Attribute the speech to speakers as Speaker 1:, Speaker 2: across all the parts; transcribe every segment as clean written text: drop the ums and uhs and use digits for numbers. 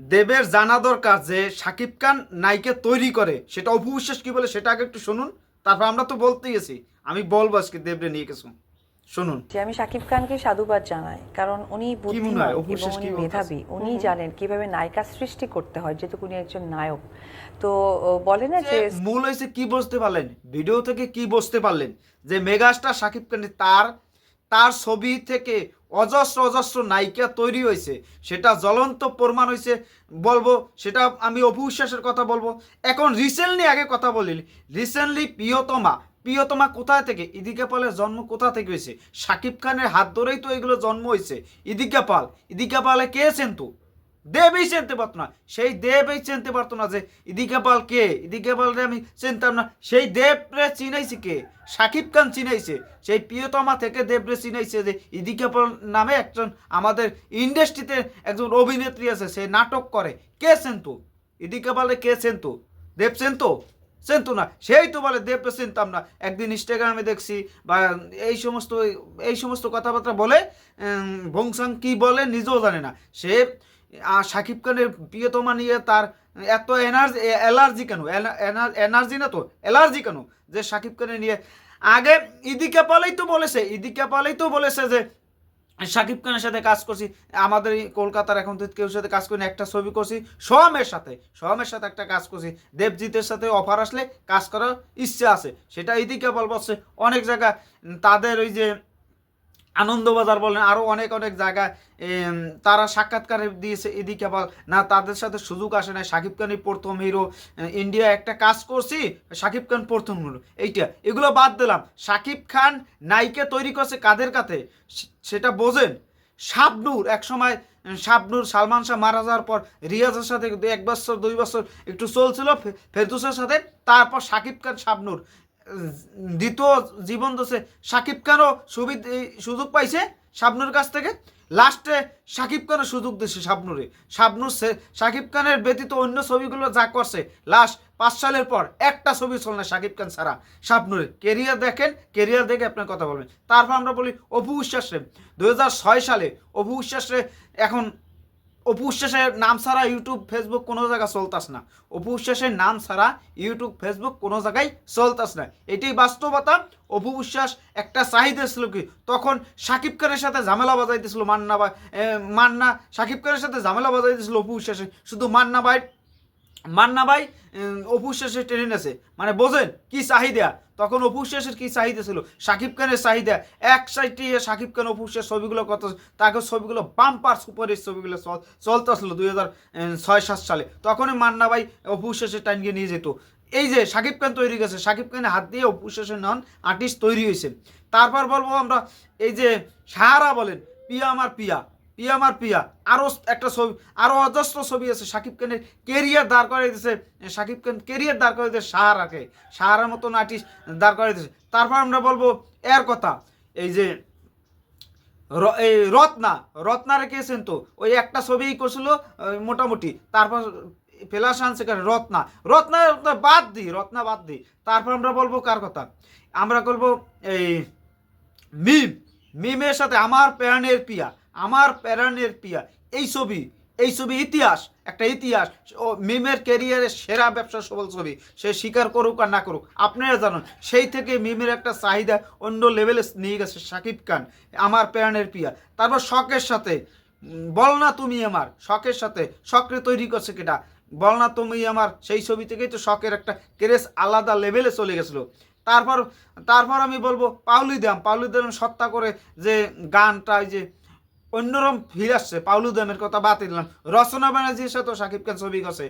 Speaker 1: দেবের জানা দরকার যে শাকিব খান নায়িকা তৈরি করে, সেটা অপু বিশ্বাস কি বলে সেটা আগে একটু শুনুন, তারপর আমরা তো বলতে গেছি, আমি বলবো আজকে দেবরে নিয়ে গেছো, শুনুন।
Speaker 2: যে আমি শাকিব খানকে সাধুবাদ জানাই, কারণ উনি
Speaker 1: কি মনে হয়
Speaker 2: বুদ্ধিমান
Speaker 1: অপু
Speaker 2: এবং
Speaker 1: বিশ্বাস কি
Speaker 2: উনি
Speaker 1: বলতেছে?
Speaker 2: মেধাবী, উনি জানেন কিভাবে নায়িকা সৃষ্টি করতে হয়, যেহেতু উনি একজন নায়ক। তো বলে না
Speaker 1: যে
Speaker 2: যে
Speaker 1: মূল হয়েছে কি বুঝতে পারলেন ভিডিও থেকে, কি বুঝতে পারলেন যে মেগাস্টার শাকিব খান তার তার ছবি থেকে অজস্র অজস্র নায়িকা তৈরি হয়েছে, সেটা জ্বলন্ত প্রমাণ হয়েছে। বলবো সেটা আমি অপু বিশ্বাসের কথা বলবো। এখন রিসেন্টলি আগে কথা বলি, রিসেন্টলি প্রিয়তমা, প্রিয়তমা কোথায় থেকে, ইদিকা পালের জন্ম কোথা থেকে হয়েছে? শাকিব খানের হাত ধরেই তো এগুলো জন্ম হয়েছে। ইদিকা পাল, ইদিকা পালে কে তো দেবই চিনতে পারতো না, সেই দেবই চিনতে পারতো না যে ইদিকা পাল কে, ইদিকা পালরে আমি চিনতাম না, সেই দেবরে চিনাইছে কে? শাকিব খান চিনাইছে। সেই প্রিয়তমা থেকে দেবরে চিনাইছে যে ইদিকা পাল নামে একজন আমাদের ইন্ডাস্ট্রিতে একজন অভিনেত্রী আছে, সে নাটক করে, কে চিনতো? ইদিকা পালে কে চিনতো? দেব চিনতো? চিনতো না, সেই তো বলে দেবকে চিনতাম না। একদিন ইনস্টাগ্রামে দেখছি বা এই সমস্ত এই সমস্ত কথাবার্তা বলে, ভংসাং কি বলে নিজেও জানে না সে। শাকিব খানের প্রিয়তমা নিয়ে তার এত এনার্জি, অ্যালার্জি কেন? এনার্জি না তো, অ্যালার্জি কেন যে শাকিব খানের নিয়ে? আগে ইদিকা পালেই তো বলেছে, ইদিকা পালেই তো বলেছে যে শাকিব খানের সাথে কাজ করছি, আমাদের এই কলকাতার এখন তো কেউ সাথে কাজ করি না, একটা ছবি করছি সোহামের সাথে, সোহামের সাথে একটা কাজ করছি, দেবজিতের সাথে অফার আসলে কাজ করার ইচ্ছে আছে, সেটা ইদিকা পাল বলছে। অনেক জায়গা তাদের ওই যে আনন্দবাজার বলেন, আরও অনেক অনেক জায়গায় তারা সাক্ষাৎকার দিয়েছে এদিকে আবার না, তাদের সাথে সুযোগ আসে না। শাকিব খানই প্রথম হিরো, ইন্ডিয়া একটা কাজ করছি, শাকিব খান প্রথম হিরো, এইটা এগুলো বাদ দিলাম। শাকিব খান নায়িকা তৈরি করছে কাদের কাছে সেটা বোঝেন? শাবনূর এক সময়, শাবনূর সালমান শাহ মারা যাওয়ার পর রিয়াজের সাথে 1 বছর 2 বছর একটু চলছিল, ফেরদৌসের সাথে, তারপর শাকিব খান শাবনূর দ্বিতীয় জীবন দোষে শাকিব খানও সুযোগ পাইছে শাবনুর কাছ থেকে। লাস্টে শাকিব খানও সুযোগ দিচ্ছে শাবনুরে। শাবনুর শাকিব খানের ব্যতীত অন্য ছবিগুলো যা করছে লাস্ট 5 সালের পর একটা ছবি চল না শাকিব খান ছাড়া। শাবনুরে কেরিয়ার দেখেন, কেরিয়ার দেখে আপনার কথা বলবেন। তারপর আমরা বলি অপু বিশ্বাস রে, 2006 সালে অপু বিশ্বাস রে, এখন অপু বিশ্বাসের নাম ছাড়া ইউটিউব ফেসবুক কোনো জায়গায় চলতাস না। অপু বিশ্বাসের নাম ছাড়া ইউটিউব ফেসবুক কোনো জায়গায় চলতাস না, এটাই বাস্তবতা। অপু বিশ্বাস একটা চাহিদা ছিল কি, তখন শাকিব খানের সাথে ঝামেলা বাজাইতেছিল মান্না ভাই, মান্না শাকিব খানের সাথে ঝামেলা বাজাইতেছিল অপু বিশ্বাসে, শুধু মান্না ভাই অপু বিশ্বাসের ট্রেনে আছে, মানে বোঝেন কি চাহিদা। তখন অপু বিশ্বাসের কি চাহিদা ছিল, শাকিব খানের চাহিদা। এক সাইডে শাকিব খান অপু বিশ্বাস ছবিগুলো কত, তাকে ছবিগুলো বাম্পার সুপারহিট ছবিগুলো চলতেছিল 2006-7 সালে। তখনই মান্না ভাই অপু বিশ্বাসের টাইমকে নিয়ে যেত। এই যে শাকিব খান তৈরি গেছে, শাকিব খানের হাত দিয়ে অপু বিশ্বাসের নন আর্টিস্ট তৈরি হয়েছে। তারপর বলবো আমরা এই যে সাহারা বলেন, পিয়া আমার পিয়া, পিয়া আমার পিয়া, আরও একটা ছবি, আরও অজস্র ছবি আছে শাকিব খানের কেরিয়ার দাঁড় করাই দিয়েছে। শাকিব খান কেরিয়ার দাঁড় করে দিয়েছে সাহারাকে, সাহারার মতন আর্টিস্ট দাঁড় করাই দিয়েছে। তারপর আমরা বলবো এর কথা, এই যে এই রত্না, রত্নারে কেছেন তো ওই একটা ছবিই করছিল মোটামুটি। তারপর ফেলাস আনছে রত্না, রত্না বাদ দিই, রত্না বাদ দিই। তারপর আমরা বলবো কার কথা, আমরা বলবো এই মিম, মিমের সাথে আমার প্যারানের পিয়া, আমার প্যারানের পিয়া, এই ছবি, এই ছবি ইতিহাস, একটা ইতিহাস। ও মিমের ক্যারিয়ারের সেরা ব্যবসা সফল ছবি, সে স্বীকার করুক আর না করুক, আপনারা জানেন সেই থেকে মিমের একটা চাহিদা অন্য লেভেলে নিয়ে গেছে শাকিব খান, আমার প্যারানের পিয়া। তারপর শখের সাথে বল না তুমি আমার, শখের সাথে, শখরে তৈরি করছে কেটা, বল না তুমি আমার, সেই ছবি থেকেই তো শখের একটা ক্রেজ আলাদা লেভেলে চলে গেছিলো। তারপর তারপর আমি বলবো পাউলিদাম সত্তা করে যে গানটা, যে অন্যরকম ফির আসছে, পাউলুদামের কথা বাদ দিলাম। রচনা ব্যানার্জির সাথে শাকিব খান ছবি করছে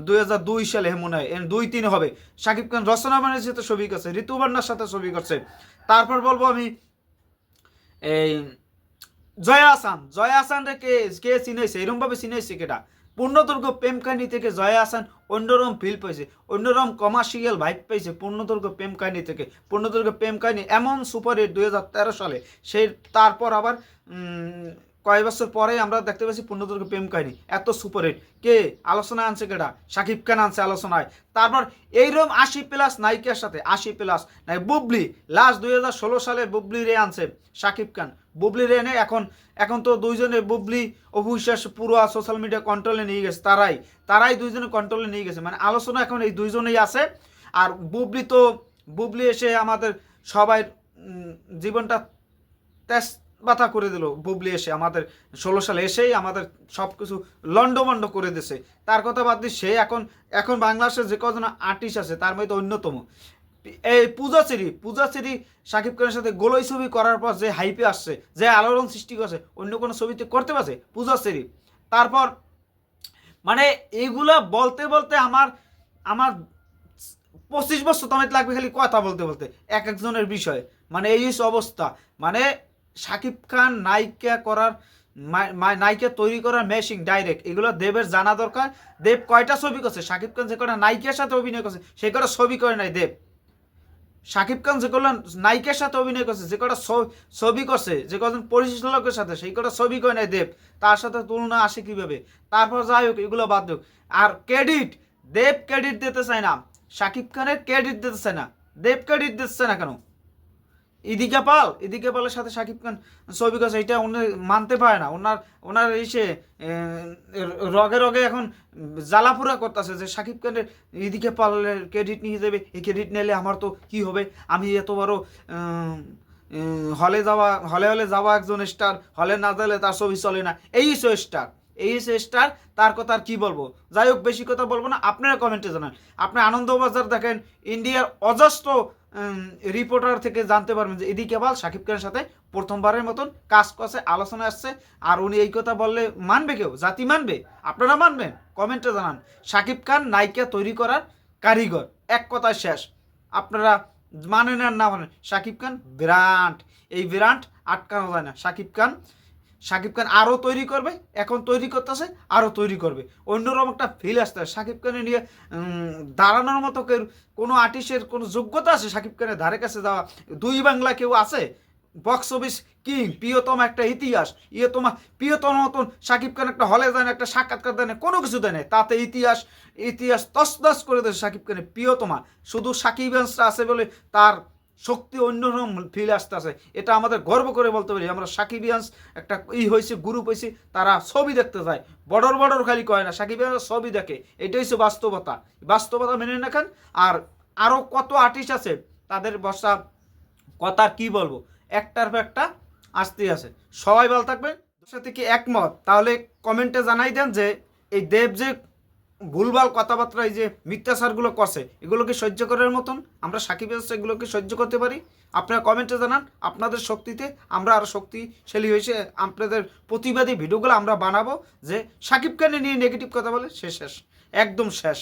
Speaker 1: 2002 সালে, মনে হয় 2-3 হবে। শাকিব খান রচনা ব্যানার্জির সাথে ছবি করছে, ঋতুপর্ণার সাথে ছবি করছে। তারপর বলবো আমি এই জয়া আহসান, জয়া আহসান রে কে কে চিনাইছে, এরকমভাবে চিনাইছে কেটা? পূর্ণদৈর্ঘ্য প্রেম কাহিনী থেকে জয়া আহসান অন্যরকম ফিল পাইছে, অন্যরকম কমার্শিয়াল ভাইব পাইছে পূর্ণদৈর্ঘ্য প্রেম কাহিনী থেকে। পূর্ণদৈর্ঘ্য প্রেম কাহিনী এমন সুপারহিট 2013 সালে, সেই তারপর আবার কয়েক বছর পরে আমরা দেখতে পাচ্ছি পূর্ণদৈর্ঘ্য প্রেম কাহিনী এত সুপারহিট। কে আলোচনায় আনছে? কেটা? শাকিব খান আনছে আলোচনায়। তারপর এইরকম 80+ নায়িকার সাথে 80+ নাই বুবলি লাস্ট 2016 সালে বুবলি রে আনছে শাকিব খান। বুবলি রে এনে এখন তো দুইজনে বুবলি অবিশ্বাস পুরো সোশ্যাল মিডিয়া কন্ট্রোলে নিয়ে গেছে। তারাই দুইজনে কন্ট্রোলে নিয়ে গেছে, মানে আলোচনা এখন এই দুইজনেই আছে। আর বুবলি এসে আমাদের সবাই জীবনটা তেজ বাতা করে দিল। বুবলি এসে আমাদের 16 সালে এসেই আমাদের সব কিছু লন্ডমন্ড করে দিছে। তার কথা বাদ দিয়ে সে এখন বাংলাদেশের যে কজন আর্টিস্ট আছে তার মধ্যে অন্যতম। এই পূজাচেরি শাকিব খানের সাথে গোলই ছবি করার পর যে হাইপে আসছে, যে আলোড়ন সৃষ্টি করছে, অন্য কোনো ছবিতে করতে পারছে পূজাচেরি। তারপর মানে এইগুলা বলতে বলতে আমার 25 বছর তোমায় লাগবে খালি কথা বলতে বলতে এক একজনের বিষয়ে। মানে এই অবস্থা। মানে শাকিব খান নায়িকা তৈরি করার মেশিন ডাইরেক্ট, এগুলো দেবের জানা দরকার। দেব কয়টা ছবি করছে? শাকিব খান যে কটা নায়িকার সাথে অভিনয় করছে সেই কটা ছবি করে নাই দেব। শাকিব খান যে কটা নায়িকার সাথে অভিনয় করছে, যে কটা ছবি করছে, যে কজন পরিচালকের সাথে সেই কটা ছবি করে নাই দেব। তার সাথে তুলনা আসে কিভাবে? তারপর যাই হোক, এগুলো বাদ হোক। আর দেব ক্রেডিট দিতে চায় না, শাকিব খানের ক্রেডিট দিতে চায় না, দেব ক্রেডিট দিচ্ছে না কেন? ইদিকা পালের সাথে শাকিব খান ছবি করছে, এটা উনি মানতে পারে না। ওনার এসে রগে এখন জ্বালাপুরা করতেছে যে শাকিব খানের ইদিকা পালের ক্রেডিট নিয়ে যাবে, এই ক্রেডিট নিলে আমার তো কি হবে? আমি এত বড় হলে যাওয়া একজন স্টার, হলে না গেলে তার ছবি চলে না, এই স্টার। তার কথা আর কি বলবো? যাই হোক, বেশি কথা বলবো না। আপনারা কমেন্টে জানান। আপনি আনন্দবাজার দেখেন, ইন্ডিয়ার অজস্র রিপোর্টার থেকে জানতে পারবেন যে এদিকে পাল শাকিব খানের সাথে প্রথমবারের মতন কাজ করছে, আলোচনা আসছে। আর উনি এই কথা বললে মানবে কেউ? জাতি মানবে? আপনারা মানবেন? কমেন্টে জানান। শাকিব খান নায়িকা তৈরি করার কারিগর, এক কথায় শেষ। আপনারা মানেন আর না মানেন, শাকিব খান ব্র্যান্ড, এই ব্র্যান্ড আটকানো যায় না। শাকিব খান আরও তৈরি করবে, এখন তৈরি করতেছে, আরও তৈরি করবে। অন্যরকম একটা ফিল আসতে হয়। শাকিব খানে নিয়ে দাঁড়ানোর মতো কোনো আর্টিস্টের কোনো যোগ্যতা আছে শাকিব খানের ধারে কাছে যাওয়া? দুই বাংলা কেউ আছে? বক্স অফিস কিং, প্রিয়তম একটা ইতিহাস, প্রিয়তম মতন শাকিব খান একটা হলে দেয় না, একটা সাক্ষাৎকার দেয় না, কোনো কিছু দেয় না, তাতে ইতিহাস তছনছ করে দেয় শাকিব খানের প্রিয়তমা। শুধু সাকিবান্সরা আছে বলে তার শক্তি অন্যরকম ফিল আসতে আছে। এটা আমাদের গর্ব করে বলতে পারি। আমরা সাকিবিয়ান্স একটা হয়েছে, গ্রুপ হয়েছে, তারা ছবি দেখতে যায়, বর্ডর খালি কয় না, সাকিবিয়ান্স ছবি দেখে। এটাই হচ্ছে বাস্তবতা মেনে রাখেন। আর আরও কত আর্টিস্ট আছে, তাদের বসা কথার কি বলবো, একটার পর একটা আসতেই আছে। সবাই ভালো থাকবেন। সাথে কি একমত? তাহলে কমেন্টে জানাই দেন যে এই দেব যে ভুলভাল কথাবার্তা, এই যে মিথ্যাচারগুলো করছে, এগুলোকে সহ্য করার মতন আমরা সাকিব এগুলোকে সহ্য করতে পারি? আপনারা কমেন্টে জানান। আপনাদের শক্তিতে আমরা আরও শক্তিশালী হয়েছে, আপনাদের প্রতিবাদী ভিডিওগুলো আমরা বানাবো। যে সাকিব খানের নিয়ে নেগেটিভ কথা বলে শেষ, একদম শেষ।